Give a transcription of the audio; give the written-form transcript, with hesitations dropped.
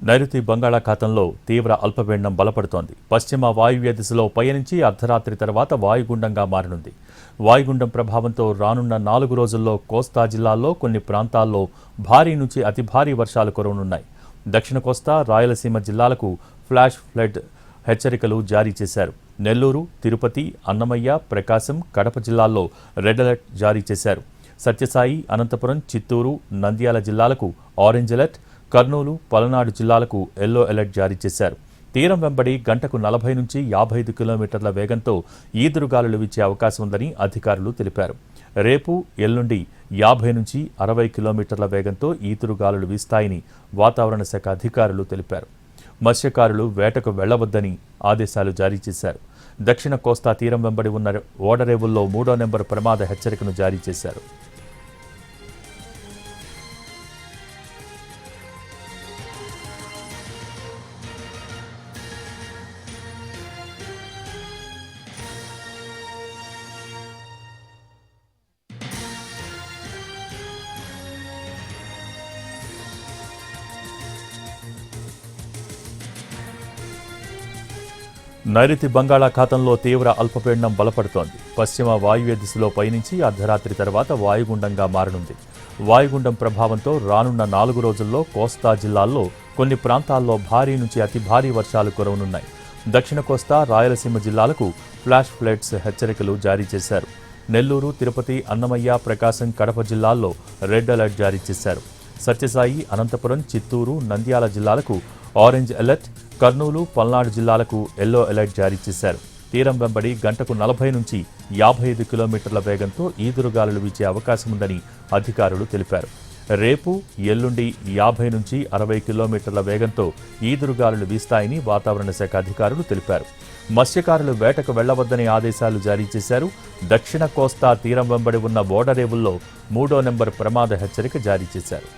నైరుతి బంగాళాఖాతంలో తీవ్ర అల్పపీడనం బలపడుతోంది. పశ్చిమ వాయువ్య దిశలో పయనించి అర్ధరాత్రి తర్వాత వాయుగుండంగా మారనుంది. వాయుగుండం ప్రభావంతో రానున్న 4 రోజుల్లో కోస్తా జిల్లాల్లో కొన్ని ప్రాంతాల్లో భారీ నుంచి అతి భారీ వర్షాలు కురవనున్నాయి. దక్షిణ కోస్తా, రాయలసీమ జిల్లాలకు ఫ్లాష్ ఫ్లడ్ హెచ్చరికలు జారీ చేశారు. నెల్లూరు, తిరుపతి, అన్నమయ్య, ప్రకాశం, కడప జిల్లాల్లో రెడ్ అలర్ట్ జారీ చేశారు. సత్యసాయి, అనంతపురం, చిత్తూరు, నంద్యాల జిల్లాలకు ఆరెంజ్ అలర్ట్, కర్నూలు, పలనాడు జిల్లాలకు ఎల్లో అలర్ట్ జారీ చేశారు. తీరం వెంబడి గంటకు 40 నుంచి 55 కిలోమీటర్ల వేగంతో ఈదురుగాలులు వీచే అవకాశం ఉందని అధికారులు తెలిపారు. రేపు, ఎల్లుండి 50 నుంచి 60 కిలోమీటర్ల వేగంతో ఈదురుగాలులు వీస్తాయని వాతావరణ శాఖ అధికారులు తెలిపారు. మత్స్యకారులు వేటకు వెళ్లవద్దని ఆదేశాలు జారీ చేశారు. దక్షిణ కోస్తా తీరం వెంబడి ఉన్న ఓడరేవుల్లో 3వ నెంబర్ ప్రమాద హెచ్చరికను జారీ చేశారు. నైరుతి బంగాళాఖాతంలో తీవ్ర అల్పపీడనం బలపడుతోంది. పశ్చిమ వాయువ్య దిశలో పయనించి అర్ధరాత్రి తర్వాత వాయుగుండంగా మారనుంది. వాయుగుండం ప్రభావంతో రానున్న 4 రోజుల్లో కోస్తా జిల్లాల్లో కొన్ని ప్రాంతాల్లో భారీ నుంచి అతి భారీ వర్షాలు కురవనున్నాయి. దక్షిణ కోస్తా, రాయలసీమ జిల్లాలకు ఫ్లాష్ ఫ్లడ్స్ హెచ్చరికలు జారీ చేశారు. నెల్లూరు, తిరుపతి, అన్నమయ్య, ప్రకాశం, కడప జిల్లాల్లో రెడ్ అలర్ట్ జారీ చేశారు. సత్యసాయి, అనంతపురం, చిత్తూరు, నంద్యాల జిల్లాలకు ఆరెంజ్ అలర్ట్, కర్నూలు, పల్నాడు జిల్లాలకు ఎల్లో అలర్ట్ జారీ చేశారు. తీరం వెంబడి గంటకు 40 నుంచి 55 కిలోమీటర్ల వేగంతో ఈదురుగాలులు వీచే అవకాశం ఉందని అధికారులు తెలిపారు. రేపు, ఎల్లుండి 50 నుంచి 60 కిలోమీటర్ల వేగంతో ఈదురుగాలులు వీస్తాయని వాతావరణ శాఖ అధికారులు తెలిపారు. మత్స్యకారులు వేటకు వెళ్లవద్దని ఆదేశాలు జారీ చేశారు. దక్షిణ కోస్తా తీరం వెంబడి ఉన్న ఓడరేవుల్లో 3వ నెంబర్ ప్రమాద హెచ్చరిక జారీ చేశారు.